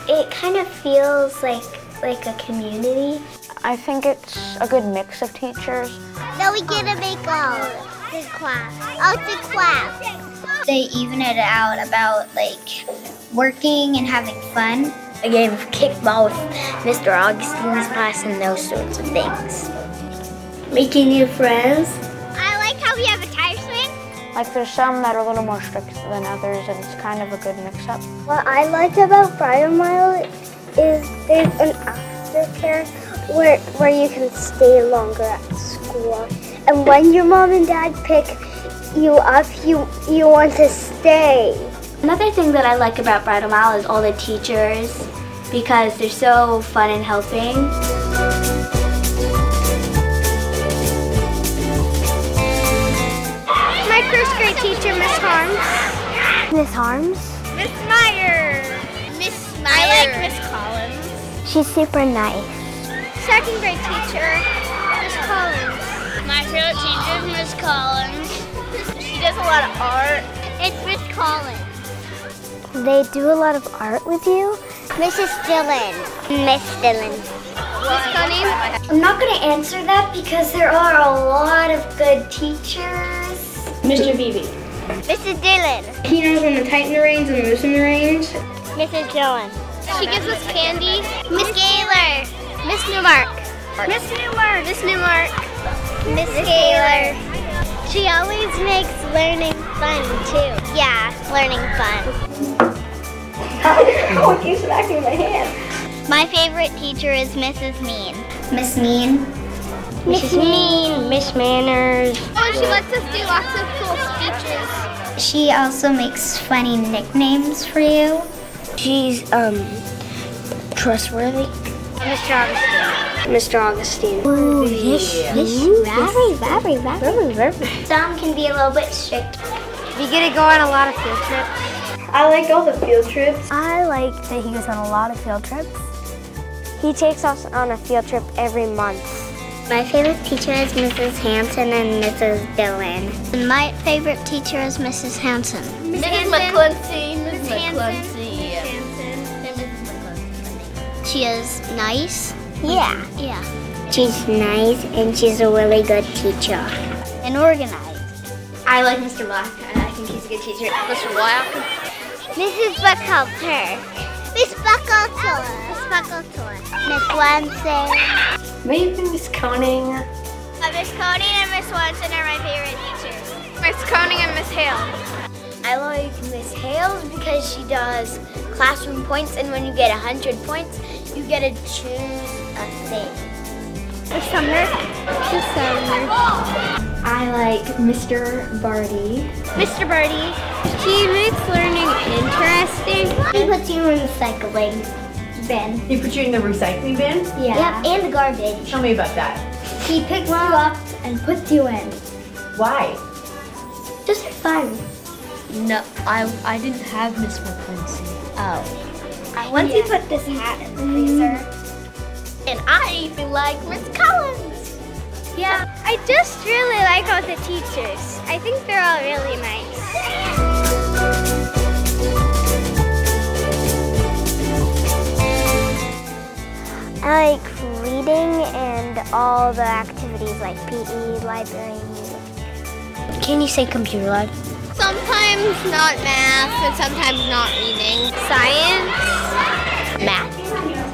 It kind of feels like a community. I think it's a good mix of teachers. Then we get to make the class. Oh, it's a class. They even it out about like working and having fun. A game of kickball with Mr. Augustine's class and those sorts of things. Making new friends. I like how we have a tire swing. Like there's some that are a little more strict than others, and it's kind of a good mix-up. What I liked about Bridlemile is there's an aftercare where you can stay longer at school. And when your mom and dad pick you up, you want to stay. Another thing that I like about Bridlemile is all the teachers, because they're so fun and helping. My first grade teacher, Miss Harms. Miss Harms? Miss Meyer. Miss Meyer. I like Miss Collins. She's super nice. Second grade teacher, Miss Collins. My favorite teacher is Miss Collins. She does a lot of art. It's Miss Collins. They do a lot of art with you. Mrs. Dillon. Miss Dillon. Miss Cunning. I'm not going to answer that because there are a lot of good teachers. Mr. Beebe. Mrs. Dillon. He knows when to tighten the reins and loosen the reins. Mrs. Dillon. She gives us candy. Miss Gaylor. Miss Newmark. Miss Newmark. Miss Newmark. Miss Gaylor. She always makes learning fun too. Yeah, learning fun. Oh, it keeps smacking my hand. My favorite teacher is Mrs. Mean. Miss Mean. Miss Mean. Miss Manners. Oh, she lets us do lots of cool speeches. She also makes funny nicknames for you. She's trustworthy. Mr. Augustine. Mr. Augustine. Ooh, yes, very. Some can be a little bit strict. We get to go on a lot of field trips. I like all the field trips. I like that he goes on a lot of field trips. He takes us on a field trip every month. My favorite teacher is Mrs. Hanson and Mrs. Dillon. And my favorite teacher is Mrs. Hanson. Mrs. McClunsey. Mrs. Hanson. She is nice. Yeah. Yeah. She's nice and she's a really good teacher. And organized. I like Mr. Black. I think he's a good teacher. Mr. Black. Mrs. Buckhalter. Miss Buckhalter. Miss Buckhalter. Miss Wednesday. Maybe Miss Coning. Miss Cody and Miss Swanson are my favorite teachers. Miss Coning and Miss Hale. I like Miss Hales because she does classroom points, and when you get 100 points, you get to choose a thing. Miss Sumner. Miss Sumner. I like Mr. Barty. Mr. Birdie. He makes learning interesting. He puts you in the recycling bin. He put you in the recycling bin? Yeah. Yep, and the garbage. Tell me about that. He picks you up and puts you in. Why? Just for fun. No, I didn't have Miss McClunsey. Oh. Once you put this hat in the freezer. And I even like Miss Collins. Yeah, I just really like all the teachers. I think they're all really nice. I like reading and all the activities like PE, library, music. Can you say computer lab? Sometimes not math and sometimes not reading. Science. Math,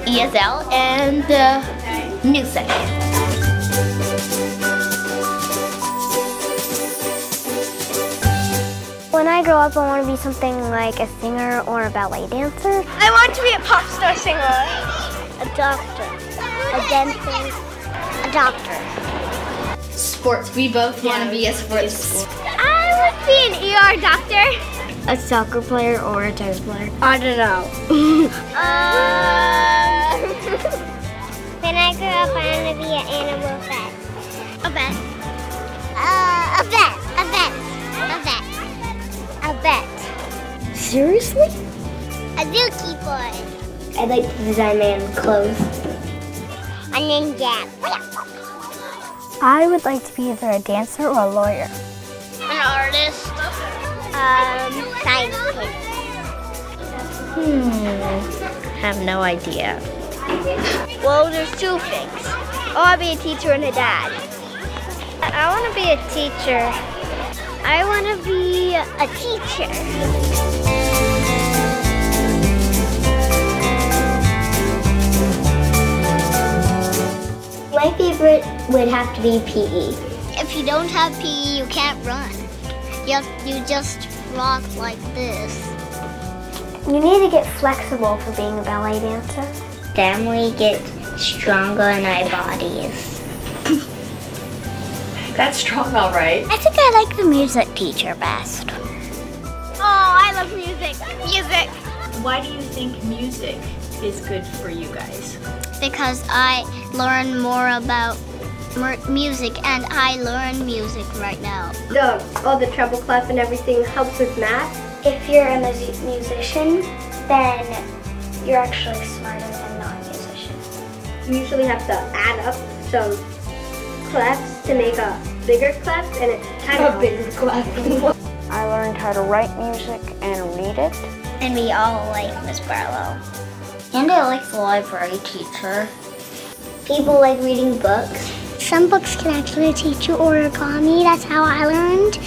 ESL, and new section. When I grow up, I want to be something like a singer or a ballet dancer. I want to be a pop star singer. A doctor. A dentist. A doctor. Sports. We both want to be a sports. I would be an ER doctor. A soccer player or a tennis player. I don't know. When I grow up, I want to be an animal vet. A vet. A vet. A vet. A vet. A vet. Seriously? A zookeeper. I'd like to design my own clothes. A ninja. I would like to be either a dancer or a lawyer. An artist. Scientist. have no idea. Well, there's two things. I want to be a teacher and a dad. I want to be a teacher. I want to be a teacher. My favorite would have to be PE. If you don't have PE, you can't run. You just walk like this. You need to get flexible for being a ballet dancer. Then we get stronger in our bodies. That's strong, all right. I think I like the music teacher best. Oh, I love music. Music. Why do you think music is good for you guys? Because I learn more about music, and I learn music right now. All the treble clef and everything helps with math. If you're a musician, then you're actually smarter than non-musicians. You usually have to add up some clefs to make a bigger clef, and it kind of bigger clef. I learned how to write music and read it. And we all like Miss Barlow. And I like the library teacher. People like reading books. Some books can actually teach you origami. That's how I learned.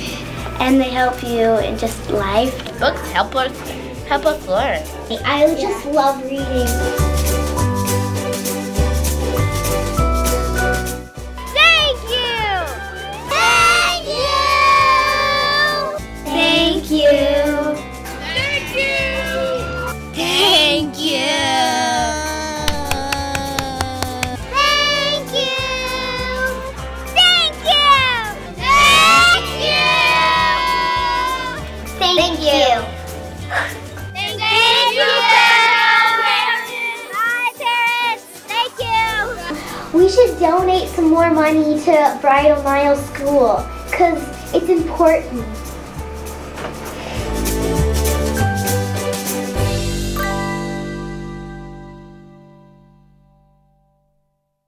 And they help you in just life. Books help us learn. I just love reading. Thank you! Thank you! Thank you. Thank you! Thank you! Thank you! Thank you! Thank you! Thank you. Thank you! Bye, parents! Thank you! We should donate some more money to Bridlemile School because it's important.